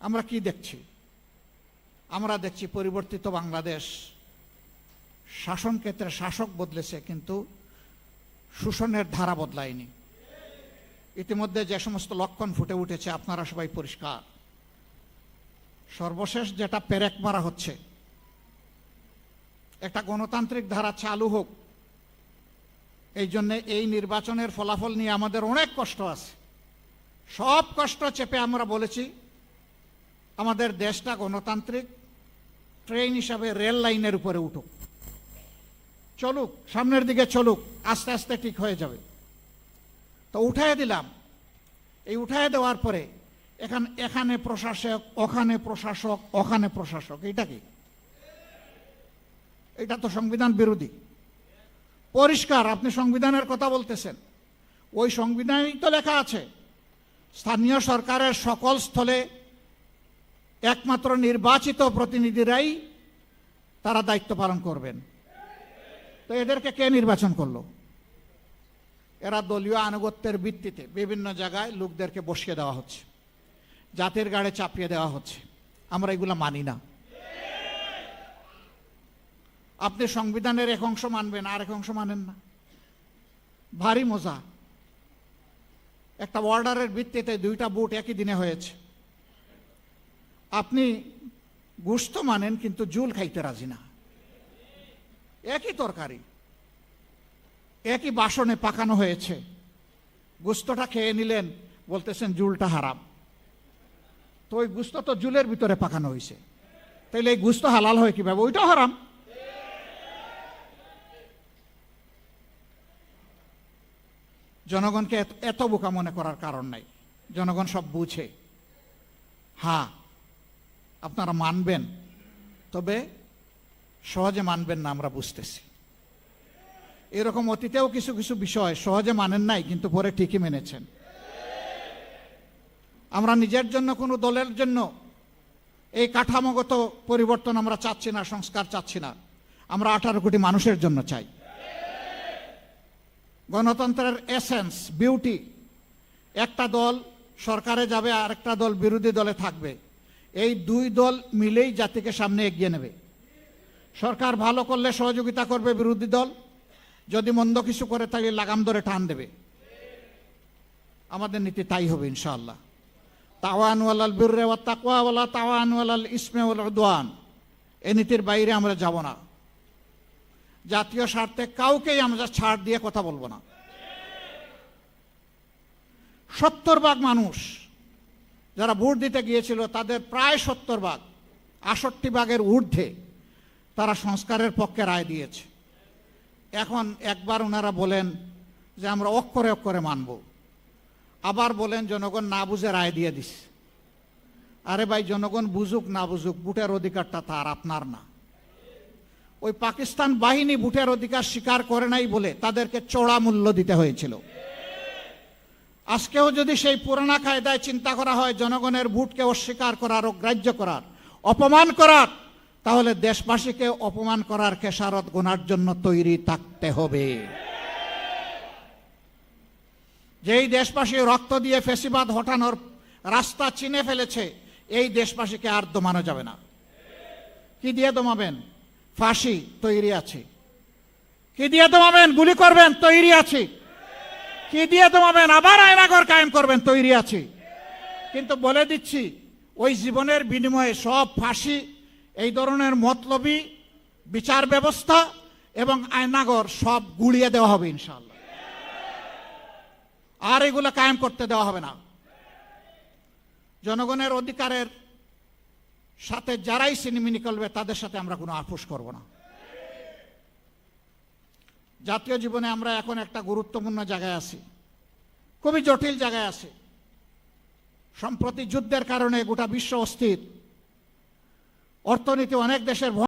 আমরা কি দেখছি? আমরা দেখছি পরিবর্তিত বাংলাদেশ। শাসন ক্ষেত্রে শাসক বদলেছে, কিন্তু শোষণের ধারা বদলায়নি। ইতিমধ্যে যে সমস্ত লক্ষণ ফুটে উঠেছে আপনারা সবাই পরিষ্কার। সর্বশেষ যেটা পেরেক মারা হচ্ছে, একটা গণতান্ত্রিক ধারা চালু হোক, এই জন্য এই নির্বাচনের ফলাফল নিয়ে আমাদের অনেক কষ্ট আছে। সব কষ্ট চেপে আমরা বলেছি আমাদের দেশটা গণতান্ত্রিক ট্রেন হিসাবে রেল লাইনের উপরে উঠুক, চলুক, সামনের দিকে চলুক, আস্তে আস্তে ঠিক হয়ে যাবে। তো উঠায় দিলাম। এই উঠায় দেওয়ার পরে এখানে প্রশাসক, ওখানে প্রশাসক, ওখানে প্রশাসক, এটা কি? এটা তো সংবিধান বিরোধী। পরিষ্কার আপনি সংবিধানের কথা বলতেছেন, ওই সংবিধানেই তো লেখা আছে স্থানীয় সরকারের সকল স্থলে একমাত্র নির্বাচিত প্রতিনিধিরাই তারা দায়িত্ব পালন করবেন। তো এদেরকে কে নির্বাচন করলো? এরা দলীয় আনুগত্যের ভিত্তিতে বিভিন্ন জায়গায় লোকদেরকে বসিয়ে দেওয়া হচ্ছে, জাতির গাড়ে চাপিয়ে দেওয়া হচ্ছে। আমরা এগুলো মানি না। আপনি সংবিধানের এক অংশ মানবেন, আর এক অংশ মানেন না। ভারী মজা। একটা অর্ডারের ভিত্তিতে দুইটা ভোট একই দিনে হয়েছে। আপনি গোশত মানেন, কিন্তু জুল খাইতে রাজি না। একই তরকারি, একই বাসনে পাকানো হয়েছে, গোশতটা খেয়ে নিলেন, বলতেছেন জুলটা হারাম। তো ওই গোশত তো জুলের ভিতরে পাকানো হয়েছে, তাইলে এই গোশত হালাল হয় কিভাবে? ওইটাও হারাম। জনগণকে এত বোকা মনে করার কারণ নাই। জনগণ সব বুঝে। হ্যাঁ, আপনারা মানবেন, তবে সহজে মানবেন না, আমরা বুঝতেছি। এরকম অতীতেও কিছু কিছু বিষয় সহজে মানেন নাই, কিন্তু পরে ঠিকই মেনেছেন। আমরা নিজের জন্য, কোনো দলের জন্য এই কাঠামোগত পরিবর্তন আমরা চাচ্ছি না, সংস্কার চাচ্ছি না। আমরা 18 কোটি মানুষের জন্য চাই। গণতন্ত্রের এসেন্স, বিউটি, একটা দল সরকারে যাবে আর একটা দল বিরোধী দলে থাকবে, এই দুই দল মিলেই জাতিকে সামনে এগিয়ে নেবে। সরকার ভালো করলে সহযোগিতা করবে বিরোধী দল, যদি মন্দ কিছু করে তাহলে লাগাম ধরে টান দেবে। আমাদের নীতি তাই হবে ইনশাআল্লাহ। তাওয়ানু আলাল বিররি ওয়াত তাকওয়া ওয়ালা তাওয়ানু আলাল ইসমি ওয়াল উদওয়ান। এই নীতির বাইরে আমরা যাব না। জাতীয় স্বার্থে কাউকেই আমরা ছাড় দিয়ে কথা বলবো না। 70% মানুষ যারা ভোট দিতে গিয়েছিল, তাদের প্রায় 70%, 68%-এর ঊর্ধ্বে তারা সংস্কারের পক্ষে রায় দিয়েছে। এখন একবার ওনারা বলেন যে আমরা অক্ষরে অক্ষরে মানব, আবার বলেন জনগণ না বুঝে রায় দিয়ে দিস। আরে ভাই, জনগণ বুঝুক না বুঝুক, ভোটের অধিকারটা তার, আপনার না। ওই পাকিস্তান বাহিনী ভোটের অধিকার স্বীকার করে নাই বলে তাদেরকে চড়া মূল্য দিতে হয়েছিল। আজকেও যদি সেই পুরানা কায়দায় চিন্তা করা হয় জনগণের ভোটকে অস্বীকার করার, অগ্রাহ্য করার, অপমান করার, তাহলে দেশবাসীকে অপমান করার খেসারত গোনার জন্য তৈরি থাকতে হবে। যেই দেশবাসী রক্ত দিয়ে ফ্যাসিবাদ হটানোর রাস্তা চিনে ফেলেছে, এই দেশবাসীকে আর দমানো যাবে না। কি দিয়ে দমাবেন? ফাঁসি, তৈরি আছে। কি দিয়ে দমাবেন? গুলি করবেন, তৈরি আছে। কি দিয়ে দমাবেন? আবার আয়নাঘর কায়েম করবেন, তৈরি আছে। কিন্তু বলে দিচ্ছি, ওই জীবনের বিনিময়ে সব ফাঁসি, এই ধরনের মতলবী বিচার ব্যবস্থা এবং আয়নাঘর সব গুলিয়ে দেওয়া হবে ইনশাআল্লাহ। আর এগুলো কায়েম করতে দেওয়া হবে না। জনগণের অধিকারের সাথে যারাই সিনেমিনি করবে, তাদের সাথে আমরা কোনো আপোষ করব না। জাতীয় জীবনে আমরা এখন একটা গুরুত্বপূর্ণ জায়গায় আছি, খুবই জটিল জায়গায় আছি। সম্প্রতি যুদ্ধের কারণে গোটা বিশ্ব অস্থির, অর্থনীতি অনেক দেশের